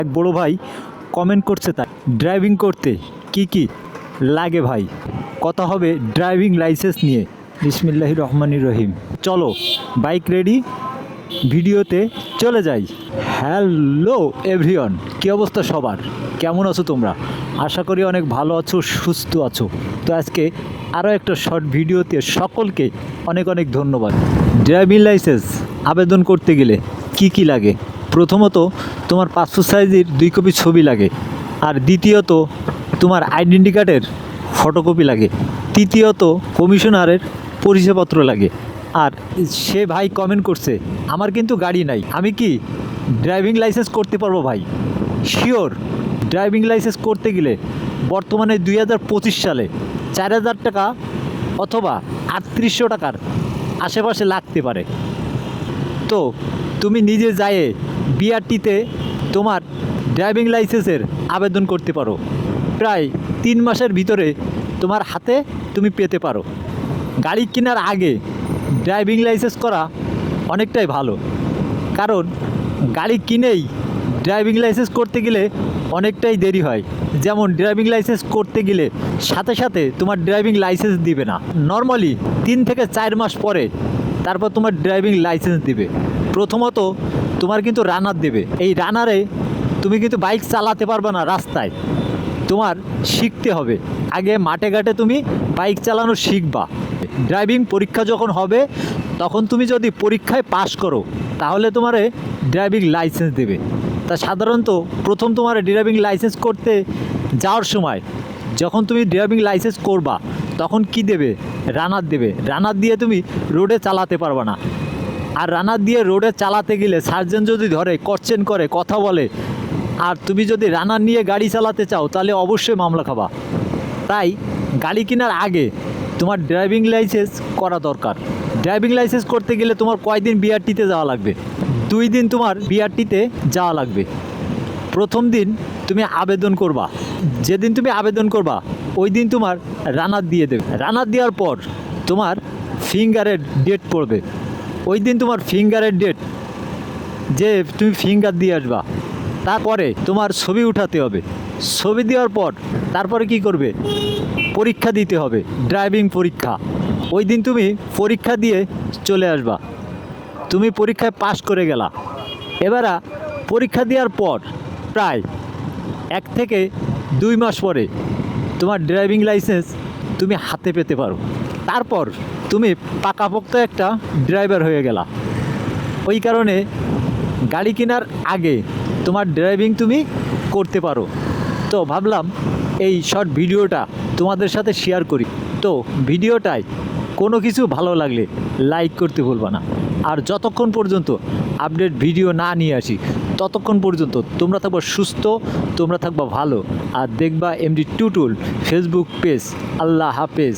এক বড় ভাই কমেন্ট করছে তাই ড্রাইভিং করতে কি কি লাগে ভাই। কথা হবে ড্রাইভিং লাইসেন্স নিয়ে। বিসমিল্লাহির রহমানির রহিম। চলো বাইক রেডি, ভিডিওতে চলে যাই। হ্যালো এভরিওয়ান, কী অবস্থা সবার? কেমন আছো তোমরা? আশা করি অনেক ভালো আছো, সুস্থ আছো। তো আজকে আরও একটা শর্ট ভিডিওতে সকলকে অনেক অনেক ধন্যবাদ। ড্রাইভিং লাইসেন্স আবেদন করতে গেলে কি কি লাগে? প্রথমত তোমার পাসপোর্ট সাইজের 2 কপি ছবি লাগে, আর দ্বিতীয়ত তোমার আইডেন্টি কার্ডের ফটোকপি লাগে, তৃতীয়ত কমিশনারের পরিচয়পত্র লাগে। আর সে ভাই কমেন্ট করছে আমার কিন্তু গাড়ি নাই, আমি কি ড্রাইভিং লাইসেন্স করতে পারবো ভাই? শিওর। ড্রাইভিং লাইসেন্স করতে গেলে বর্তমানে 2025 সালে 4000 টাকা অথবা 3800 টাকার আশেপাশে লাগতে পারে। তো তুমি নিজে যেয়ে বিআরটিতে তোমার ড্রাইভিং লাইসেন্সের আবেদন করতে পারো। প্রায় 3 মাসের ভিতরে তোমার হাতে তুমি পেতে পারো। গাড়ি কেনার আগে ড্রাইভিং লাইসেন্স করা অনেকটাই ভালো, কারণ গাড়ি কিনেই ড্রাইভিং লাইসেন্স করতে গেলে অনেকটাই দেরি হয়। যেমন ড্রাইভিং লাইসেন্স করতে গেলে সাথে সাথে তোমার ড্রাইভিং লাইসেন্স দিবে না, নর্মালি 3 থেকে 4 মাস পরে তারপর তোমার ড্রাইভিং লাইসেন্স দিবে। প্রথমত তোমার কিন্তু রানার দেবে, এই রানারে তুমি কিন্তু বাইক চালাতে পারবে না রাস্তায়, তোমার শিখতে হবে। আগে মাঠে ঘাটে তুমি বাইক চালানো শিখবা। ড্রাইভিং পরীক্ষা যখন হবে তখন তুমি যদি পরীক্ষায় পাশ করো তাহলে তোমারে ড্রাইভিং লাইসেন্স দেবে। তা সাধারণত প্রথম তোমার ড্রাইভিং লাইসেন্স করতে যাওয়ার সময় যখন তুমি ড্রাইভিং লাইসেন্স করবা তখন কি দেবে? রানার দেবে। রানার দিয়ে তুমি রোডে চালাতে পারবে না। আর রানার দিয়ে রোডে চালাতে গেলে সার্জেন্ট যদি ধরে কোশ্চেন করে, কথা বলে, আর তুমি যদি রানার নিয়ে গাড়ি চালাতে চাও তাহলে অবশ্যই মামলা খাবা। তাই গাড়ি কেনার আগে তোমার ড্রাইভিং লাইসেন্স করা দরকার। ড্রাইভিং লাইসেন্স করতে গেলে তোমার কয়দিন বিআরটিতে যাওয়া লাগবে? 2 দিন তোমার বিআরটিতে যাওয়া লাগবে। প্রথম দিন তুমি আবেদন করবা, যেদিন তুমি আবেদন করবা ওই দিন তোমার রানার দিয়ে দেবে। রানার দেওয়ার পর তোমার ফিঙ্গারের ডেট পড়বে, ওই দিন তোমার ফিঙ্গারের ডেট যে তুমি ফিঙ্গার দিয়ে আসবা। তারপরে তোমার ছবি উঠাতে হবে। ছবি দেওয়ার পর তারপরে কি করবে? পরীক্ষা দিতে হবে, ড্রাইভিং পরীক্ষা। ওই দিন তুমি পরীক্ষা দিয়ে চলে আসবা। তুমি পরীক্ষায় পাশ করে গেলা। এবার পরীক্ষা দেওয়ার পর প্রায় 1 থেকে 2 মাস পরে তোমার ড্রাইভিং লাইসেন্স তুমি হাতে পেতে পারো। তারপর তুমি পাকাপোক্ত একটা ড্রাইভার হয়ে গেলা। ওই কারণে গাড়ি কেনার আগে তোমার ড্রাইভিং তুমি করতে পারো। তো ভাবলাম এই শর্ট ভিডিওটা তোমাদের সাথে শেয়ার করি। তো ভিডিওটায় কোনো কিছু ভালো লাগলে লাইক করতে ভুলবা না। আর যতক্ষণ পর্যন্ত আপডেট ভিডিও না নিয়ে আসি ততক্ষণ পর্যন্ত তোমরা থাকবা সুস্থ, তোমরা থাকবা ভালো, আর দেখবা এমডি টুটুল ফেসবুক পেজ। আল্লাহ হাফেজ।